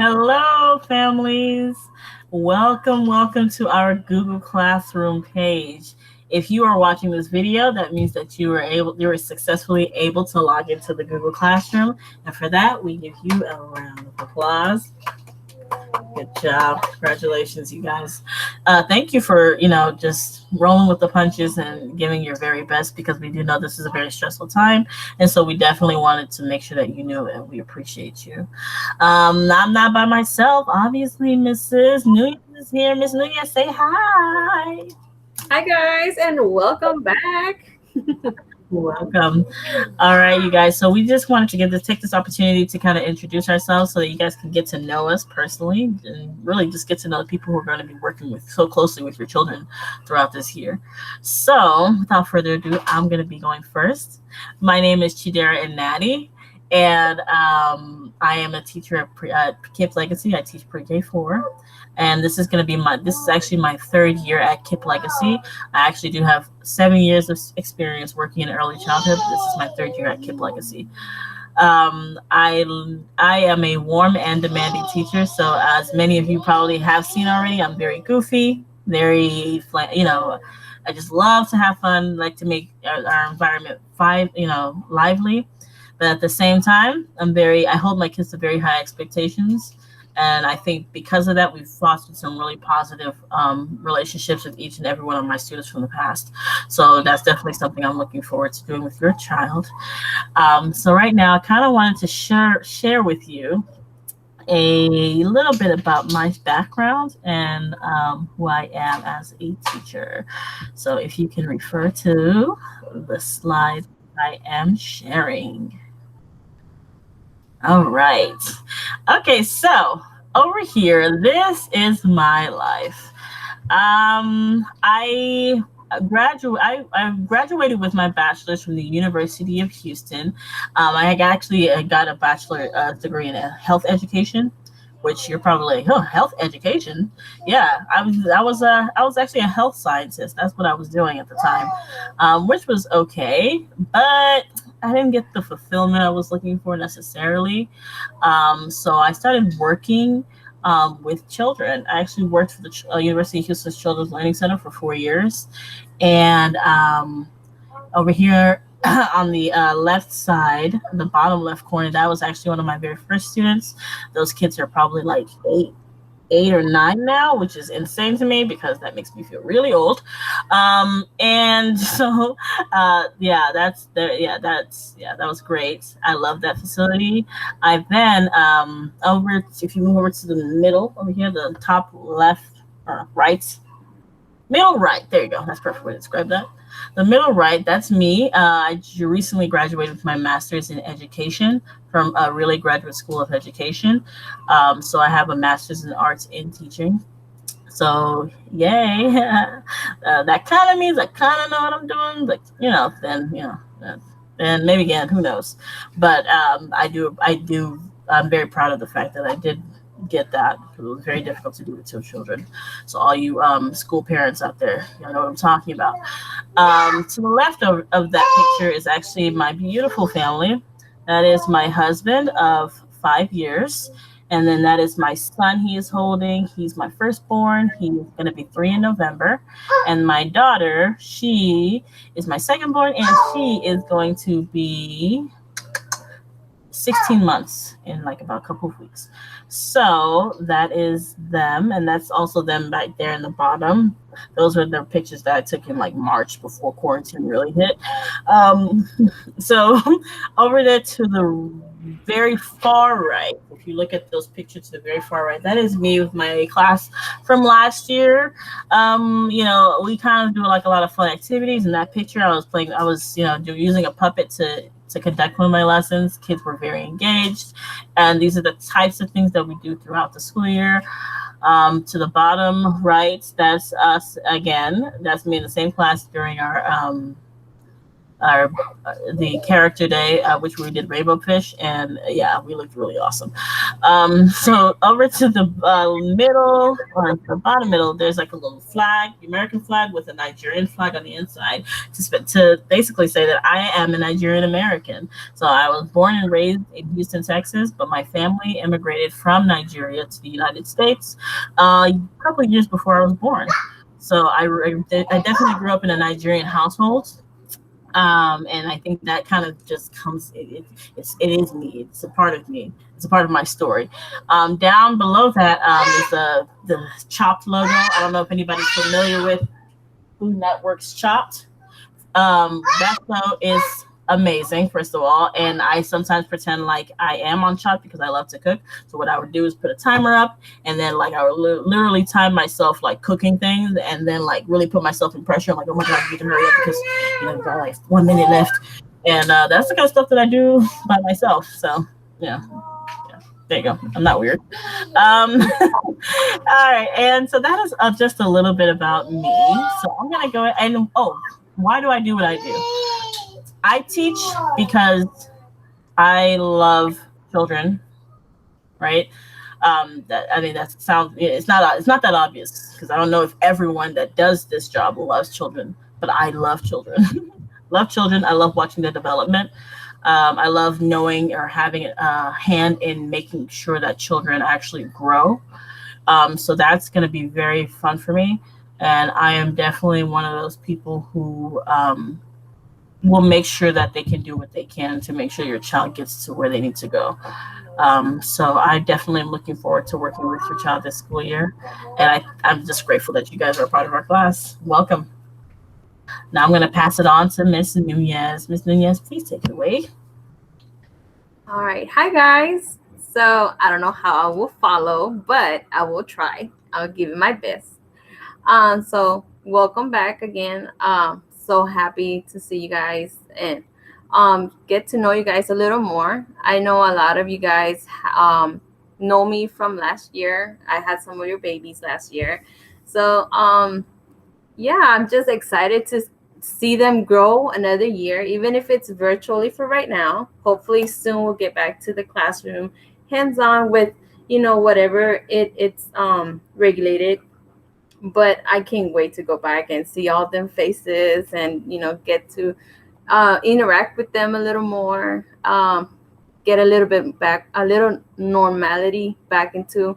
Hello, families. Welcome to our Google Classroom page. If you are watching this video, that means that you were successfully able to log into the Google Classroom. And for that, we give you a round of applause. Good job. Congratulations, you guys. Thank you for, just rolling with the punches and giving your very best because we do know this is a very stressful time. And so we definitely wanted to make sure that you knew it and we appreciate you. I'm not by myself. Obviously, Mrs. Nunez is here. Miss Nunez, say hi. Hi guys, and welcome back. Welcome. All right, you guys. So we just wanted to take this opportunity to kind of introduce ourselves so that you guys can get to know us personally and really just get to know the people who are going to be working with so closely with your children throughout this year. So without further ado, I'm going to be going first. My name is Chidera and Natty, and I am a teacher at KIPP Legacy. I teach pre-K4. And this is actually my third year at KIPP Legacy. I actually do have 7 years of experience working in early childhood. This is my third year at KIPP Legacy. I am a warm and demanding teacher. So as many of you probably have seen already, I'm very goofy, I just love to have fun, like to make our environment lively. But at the same time, I hold my kids to very high expectations. And I think because of that, we've fostered some really positive relationships with each and every one of my students from the past. So that's definitely something I'm looking forward to doing with your child. So right now, I kind of wanted to share with you a little bit about my background and who I am as a teacher. So if you can refer to the slide I am sharing. All right. Okay, so over here, this is my life. I graduated with my bachelor's from the University of Houston. I actually got a bachelor degree in health education, which you're probably like, oh, health education. Yeah, I was actually a health scientist. That's what I was doing at the time, which was okay, but I didn't get the fulfillment I was looking for necessarily. So I started working with children. I actually worked for the University of Houston's Children's Learning Center for 4 years. And over here on the left side, the bottom left corner, that was actually one of my very first students. Those kids are probably like 8 or 9 now, which is insane to me because that makes me feel really old. And so, that was great. I love that facility. I then if you move over to the middle over here, the top left or right, middle right. There you go. That's a perfect way to describe that. The middle right, that's me. I recently graduated with my master's in education from a really graduate school of education. So I have a master's in arts in teaching. So yay! That kind of means I kind of know what I'm doing, but then maybe again, who knows? But I do. I'm very proud of the fact that I did get that because it was very difficult to do with 2 children. So all you school parents out there, you know what I'm talking about. To the left of that picture is actually my beautiful family. That is my husband of 5 years. And then that is my son he is holding. He's my firstborn. He's going to be 3 in November. And my daughter, she is my secondborn, and she is going to be 16 months in like about a couple of weeks. So that is them, and that's also them back there in the bottom. Those were the pictures that I took in like March before quarantine really hit. Um, so over there to the very far right, if you look at those pictures to the very far right, that is me with my class from last year. We kind of do like a lot of fun activities. In that picture, I was using a puppet to conduct one of my lessons. Kids were very engaged, and these are the types of things that we do throughout the school year. To the bottom right, that's us again. That's me in the same class during our our the character day, which we did Rainbow Fish, and yeah, we looked really awesome. So over to the middle, or the bottom middle, there's like a little flag, the American flag with a Nigerian flag on the inside, to basically say that I am a Nigerian American. So I was born and raised in Houston, Texas, but my family immigrated from Nigeria to the United States a couple of years before I was born. So I definitely grew up in a Nigerian household. And I think that kind of just comes, it is me. It's a part of me. It's a part of my story. Down below that is the Chopped logo. I don't know if anybody's familiar with Food Network's Chopped. That show is amazing, first of all, and I sometimes pretend like I am on Chopped because I love to cook. So what I would do is put a timer up, and then like I would literally time myself like cooking things, and then like really put myself in pressure. I'm like, oh my god, I need to hurry up because we've got like 1 minute left, and that's the kind of stuff that I do by myself. So yeah. There you go. I'm not weird. All right, and so that is just a little bit about me. So I'm gonna go and why do I do what I do? I teach because I love children, right? That sounds. It's not that obvious because I don't know if everyone that does this job loves children, but I love children. Love children. I love watching their development. I love knowing or having a hand in making sure that children actually grow. So that's going to be very fun for me. And I am definitely one of those people who will make sure that they can do what they can to make sure your child gets to where they need to go. So I definitely am looking forward to working with your child this school year. And I'm just grateful that you guys are a part of our class. Welcome. Now I'm going to pass it on to Miss Nunez. Miss Nunez, please take it away. All right. Hi, guys. So I don't know how I will follow, but I will try. I'll give it my best. So welcome back again. So happy to see you guys and get to know you guys a little more. I know a lot of you guys know me from last year. I had some of your babies last year. So yeah, I'm just excited to see them grow another year, even if it's virtually for right now. Hopefully soon we'll get back to the classroom, hands-on with, whatever it's regulated. But I can't wait to go back and see all them faces and, get to interact with them a little more, get a little bit back, a little normality back into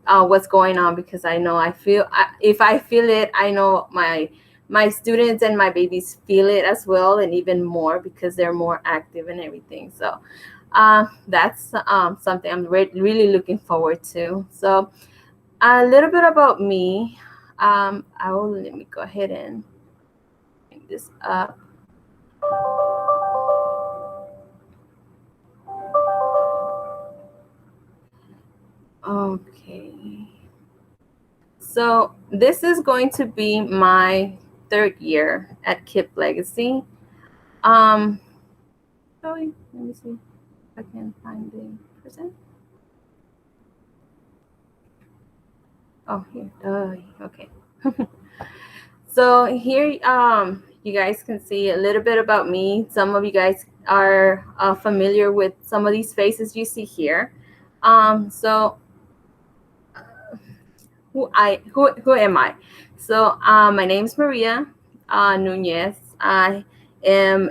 what's going on, because I know if I feel it, I know my students and my babies feel it as well, and even more because they're more active and everything. So that's something I'm really looking forward to. So a little bit about me. Let me go ahead and bring this up. Okay. So this is going to be my 3rd year at KIPP Legacy. Let me see if I can find the person. Oh, here. Okay. So here, you guys can see a little bit about me. Some of you guys are familiar with some of these faces you see here. So who am I? So my name is Maria Nunez. I am,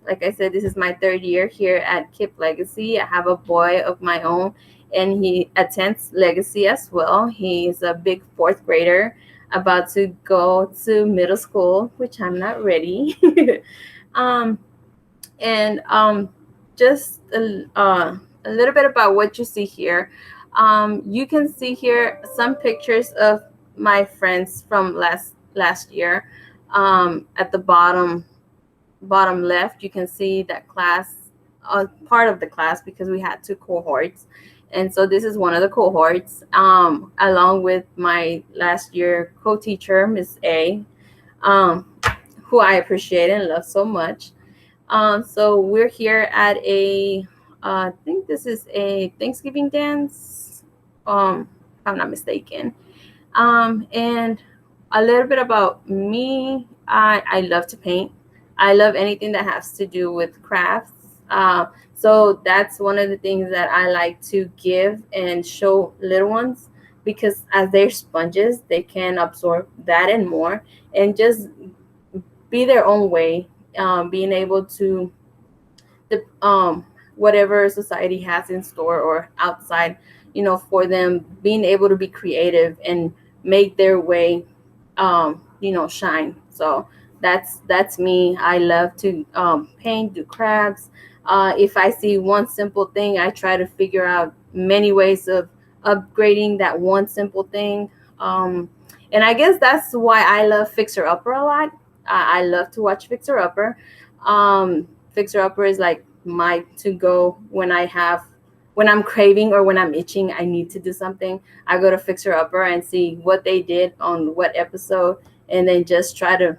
like I said, this is my 3rd year here at KIPP Legacy. I have a boy of my own, and he attends Legacy as well. He's a big 4th grader, about to go to middle school, which I'm not ready. Just a little bit about what you see here. You can see here some pictures of my friends from last year. At the bottom left, you can see that class, part of the class, because we had 2 cohorts. And so this is one of the cohorts, along with my last year co-teacher, Miss A, who I appreciate and love so much. So we're here at I think this is a Thanksgiving dance, if I'm not mistaken. And a little bit about me, I love to paint. I love anything that has to do with crafts. So that's one of the things that I like to give and show little ones, because as they're sponges, they can absorb that and more, and just be their own way, being able to the whatever society has in store or outside, for them, being able to be creative and make their way, shine. So that's me. I love to paint, do crafts. If I see one simple thing, I try to figure out many ways of upgrading that one simple thing. And I guess that's why I love Fixer Upper a lot. I love to watch Fixer Upper. Fixer Upper is like my to go when I'm craving or when I'm itching, I need to do something. I go to Fixer Upper and see what they did on what episode, and then just try to,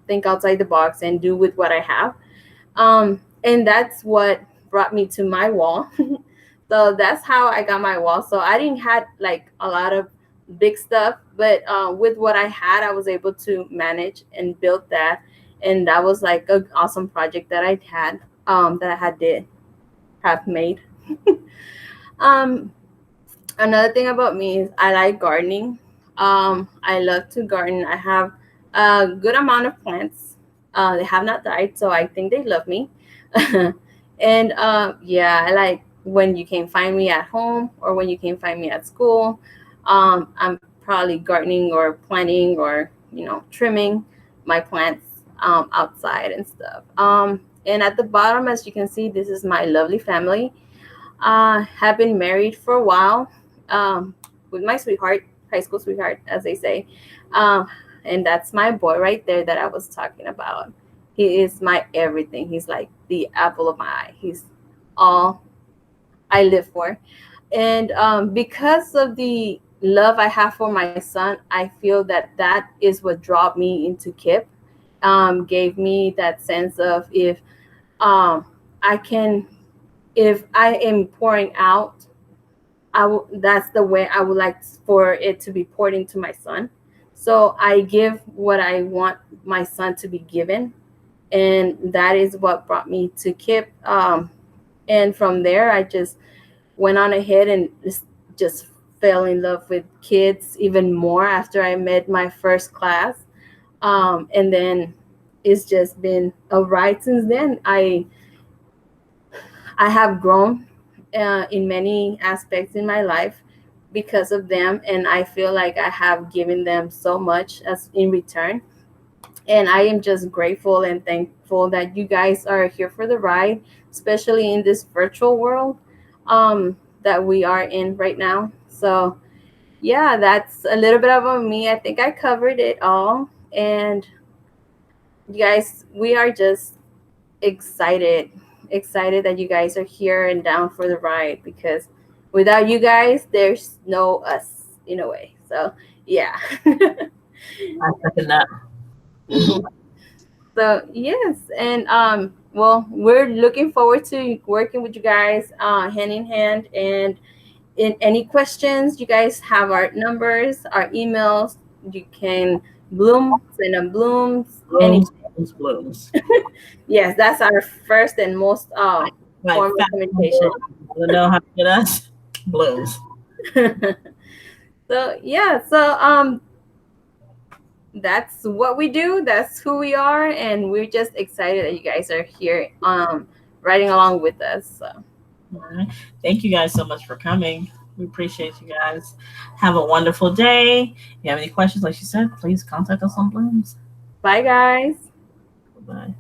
think outside the box and do with what I have. And that's what brought me to my wall. So that's how I got my wall. So I didn't have like a lot of big stuff, but with what I had, I was able to manage and build that. And that was like an awesome project that I had, did have made. um, Another thing about me is I like gardening. I love to garden. I have a good amount of plants. They have not died, so I think they love me. And yeah, I like when you can find me at home or when you can find me at school. I'm probably gardening or planting or trimming my plants outside and stuff. And at the bottom, as you can see, this is my lovely family. Have been married for a while, with my sweetheart, high school sweetheart, as they say. Um, and that's my boy right there that I was talking about. He is my everything. He's like the apple of my eye. He's all I live for. And because of the love I have for my son, I feel that that is what brought me into KIP. Gave me that sense of um, I can, if I am pouring out, that's the way I would like for it to be poured into my son. So I give what I want my son to be given, and that is what brought me to KIP. And from there, I just went on ahead and just fell in love with kids even more after I met my first class. And then it's just been a ride since then. I have grown in many aspects in my life because of them, and I feel like I have given them so much as in return. And I am just grateful and thankful that you guys are here for the ride, especially in this virtual world that we are in right now. So yeah, that's a little bit about me. I think I covered it all. And you guys, we are just excited that you guys are here and down for the ride, because without you guys, there's no us in a way. So yeah. I second that. So yes, and well, we're looking forward to working with you guys hand in hand. And in any questions, you guys have our numbers, our emails. You can send them blooms, any. Blooms. Yes, that's our first and most Like form of communication. You know how to get us? Blooms. So yeah, that's what we do. That's who we are, and we're just excited that you guys are here, riding along with us. So. All right. Thank you guys so much for coming. We appreciate you guys. Have a wonderful day. If you have any questions, like she said, please contact us on Blooms. Bye, guys. Bye.